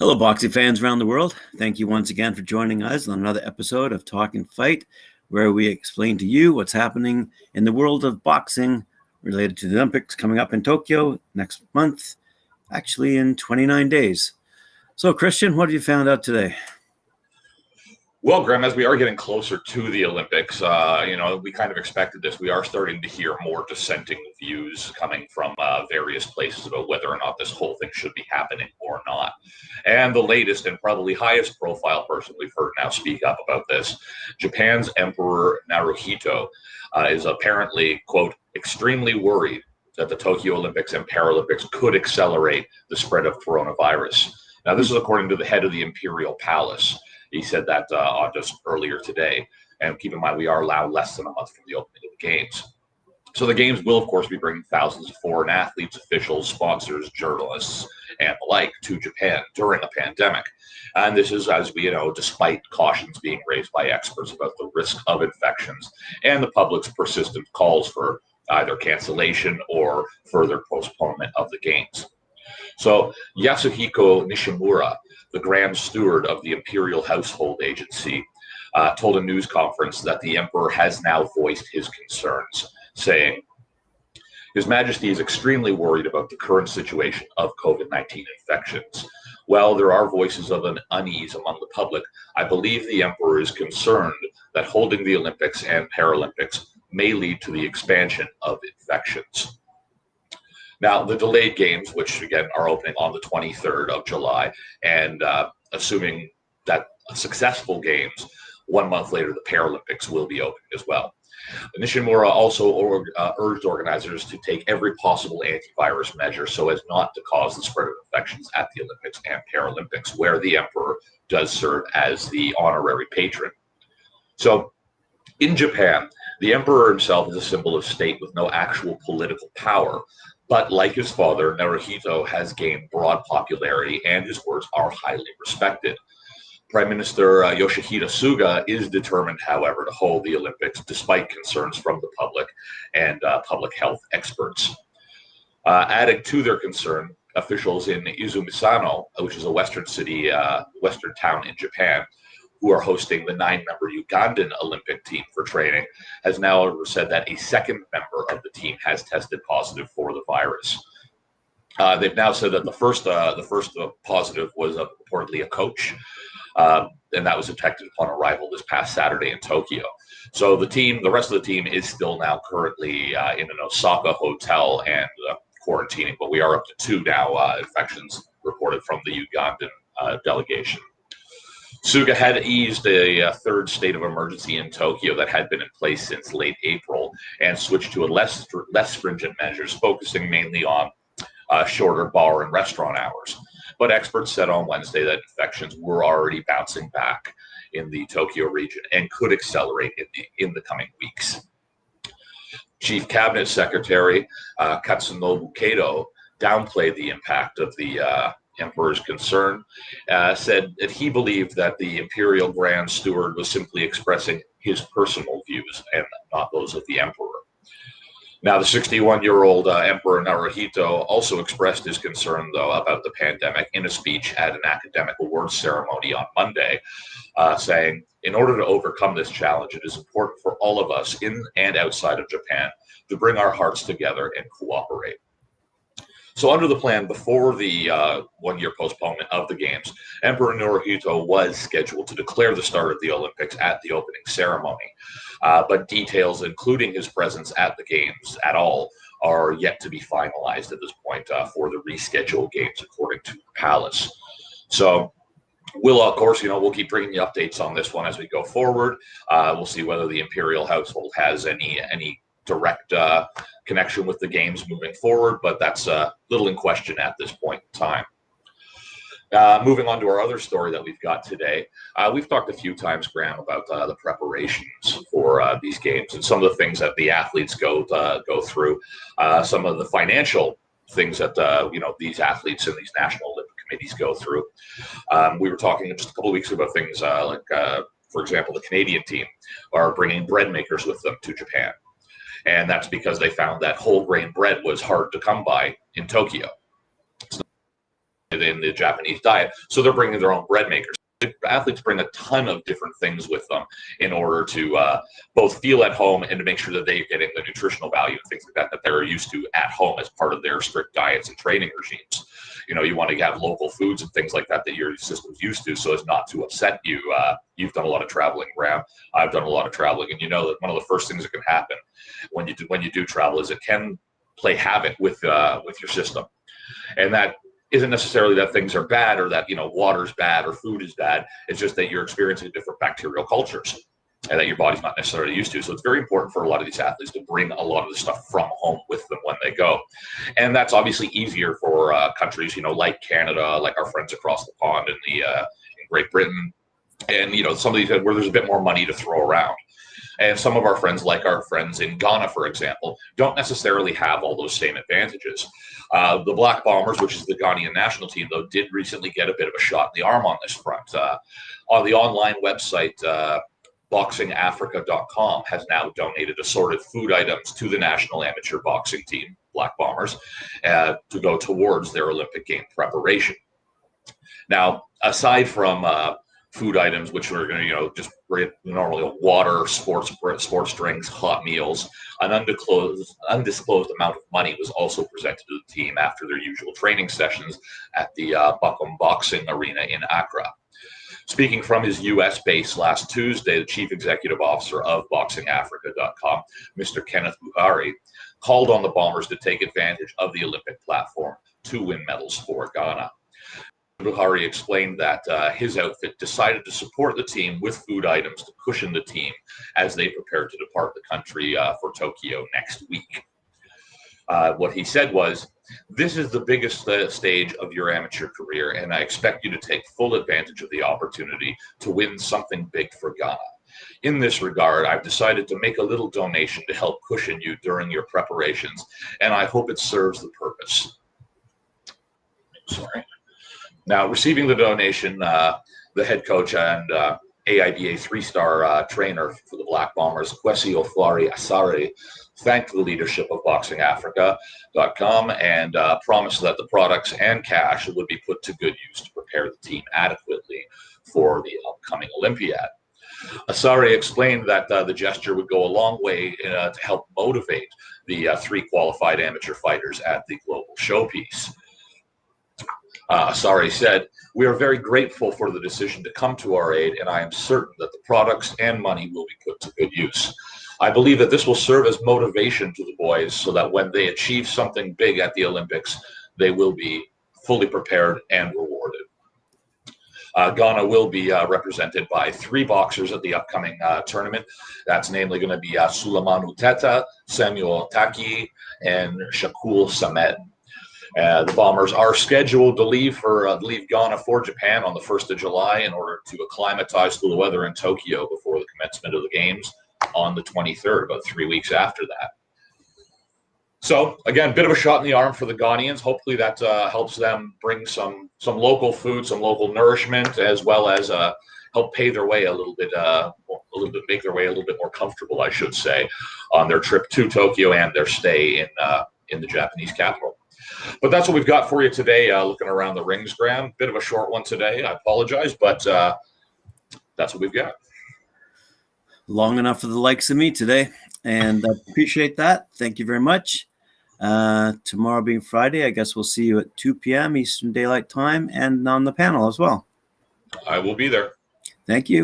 Hello, boxing fans around the world. Thank you once again for joining us on another episode of Talkin Fight, where we explain to you what's happening in the world of boxing related to the Olympics coming up in Tokyo next month, actually in 29 days. So, Christian, what have you found out today? Well, Graham, as we are getting closer to the Olympics, we kind of expected this. We are starting to hear more dissenting views coming from various places about whether or not this whole thing should be happening or not. And the latest and probably highest profile person we've heard now speak up about this, Japan's Emperor Naruhito, is apparently, quote, extremely worried that the Tokyo Olympics and Paralympics could accelerate the spread of coronavirus. Now, this is according to the head of the Imperial Palace. He said that just earlier today. And keep in mind, we are allowed less than a month from the opening of the Games. So the Games will, of course, be bringing thousands of foreign athletes, officials, sponsors, journalists, and the like to Japan during a pandemic. And this is, as we know, despite cautions being raised by experts about the risk of infections and the public's persistent calls for either cancellation or further postponement of the Games. So Yasuhiko Nishimura, the Grand Steward of the Imperial Household Agency, told a news conference that the emperor has now voiced his concerns, saying, His Majesty is extremely worried about the current situation of COVID-19 infections. While there are voices of an unease among the public, I believe the emperor is concerned that holding the Olympics and Paralympics may lead to the expansion of infections. Now, the delayed games, which again are opening on the 23rd of July, and assuming that successful games, 1 month later, the Paralympics will be open as well. Nishimura also urged organizers to take every possible antivirus measure so as not to cause the spread of infections at the Olympics and Paralympics, where the emperor does serve as the honorary patron. So, in Japan, the emperor himself is a symbol of state with no actual political power. But like his father, Naruhito has gained broad popularity and his words are highly respected. Prime Minister Yoshihide Suga is determined, however, to hold the Olympics despite concerns from the public and public health experts. Adding to their concern, officials in Izumisano, which is a western town in Japan, who are hosting the 9-member Ugandan Olympic team for training, has now said that a second member of the team has tested positive for the virus. They've now said that the first positive was reportedly a coach, and that was detected upon arrival this past Saturday in Tokyo. So the rest of the team is still now currently in an Osaka hotel and quarantining, but we are up to 2 now infections reported from the Ugandan delegation. Suga had eased a third state of emergency in Tokyo that had been in place since late April and switched to less stringent measures, focusing mainly on shorter bar and restaurant hours. But experts said on Wednesday that infections were already bouncing back in the Tokyo region and could accelerate in the coming weeks. Chief Cabinet Secretary Katsunobu Kato downplayed the impact of the emperor's concern, said that he believed that the imperial grand steward was simply expressing his personal views and not those of the emperor. Now, the 61-year-old Emperor Naruhito also expressed his concern, though, about the pandemic in a speech at an academic awards ceremony on Monday, saying, in order to overcome this challenge, it is important for all of us in and outside of Japan to bring our hearts together and cooperate. So under the plan, before the 1-year postponement of the Games, Emperor Naruhito was scheduled to declare the start of the Olympics at the opening ceremony. But details, including his presence at the Games at all, are yet to be finalized at this point for the rescheduled Games, according to the palace. So we'll, of course, we'll keep bringing you updates on this one as we go forward. We'll see whether the imperial household has any direct connection with the Games moving forward, but that's a little in question at this point in time. Moving on to our other story that we've got today, we've talked a few times, Graham, about the preparations for these Games and some of the things that the athletes go through, some of the financial things that these athletes and these national Olympic committees go through. We were talking just a couple of weeks ago about things like, for example, the Canadian team are bringing bread makers with them to Japan. And that's because they found that whole grain bread was hard to come by in Tokyo. in the Japanese diet. So they're bringing their own bread makers. Athletes bring a ton of different things with them in order to both feel at home and to make sure that they're getting the nutritional value and things like that they're used to at home as part of their strict diets and training regimes. You want to have local foods and things like that your system's used to, so as not to upset you. You've done a lot of traveling, Graham. I've done a lot of traveling, and that one of the first things that can happen when you do travel is it can play havoc with your system, and that isn't necessarily that things are bad or that water's bad or food is bad. It's just that you're experiencing different bacterial cultures and that your body's not necessarily used to. So it's very important for a lot of these athletes to bring a lot of the stuff from home with them when they go. And that's obviously easier for countries, like Canada, like our friends across the pond in Great Britain, and some of these where there's a bit more money to throw around. And some of our friends, like our friends in Ghana, for example, don't necessarily have all those same advantages. The Black Bombers, which is the Ghanaian national team, though, did recently get a bit of a shot in the arm on this front. On the online website, boxingafrica.com has now donated assorted food items to the national amateur boxing team, Black Bombers, to go towards their Olympic game preparation. Now, aside from food items, which are going to, just normally water, sports drinks, hot meals, an undisclosed amount of money was also presented to the team after their usual training sessions at the Buckham Boxing Arena in Accra. Speaking from his U.S. base last Tuesday, the chief executive officer of boxingafrica.com, Mr. Kenneth Buhari, called on the Bombers to take advantage of the Olympic platform to win medals for Ghana. Buhari explained that his outfit decided to support the team with food items to cushion the team as they prepare to depart the country for Tokyo next week. What he said was, "This is the biggest stage of your amateur career, and I expect you to take full advantage of the opportunity to win something big for Ghana. In this regard, I've decided to make a little donation to help cushion you during your preparations, and I hope it serves the purpose." Sorry. Now, receiving the donation, the head coach and AIBA three-star trainer for the Black Bombers, Kwesi Oflari Asare, thanked the leadership of boxingafrica.com and promised that the products and cash would be put to good use to prepare the team adequately for the upcoming Olympiad. Asare explained that the gesture would go a long way to help motivate the three qualified amateur fighters at the global showpiece. Asare said, "We are very grateful for the decision to come to our aid, and I am certain that the products and money will be put to good use. I believe that this will serve as motivation to the boys so that when they achieve something big at the Olympics, they will be fully prepared and rewarded." Ghana will be represented by three boxers at the upcoming tournament. That's namely going to be Sulemanu Teta, Samuel Taki, and Shakul Samed. The Bombers are scheduled to leave Ghana for Japan on the 1st of July in order to acclimatize to the weather in Tokyo before the commencement of the games on the 23rd, about 3 weeks after that. So, again, bit of a shot in the arm for the Ghanaians. Hopefully that helps them bring some local food, some local nourishment, as well as help pave their way a little bit, make their way a little bit more comfortable, I should say, on their trip to Tokyo and their stay in the Japanese capital. But that's what we've got for you today, looking around the rings, Graham. Bit of a short one today. I apologize, but that's what we've got. Long enough for the likes of me today, and I appreciate that. Thank you very much. Tomorrow being Friday, I guess we'll see you at 2 p.m. Eastern Daylight Time and on the panel as well. I will be there. Thank you.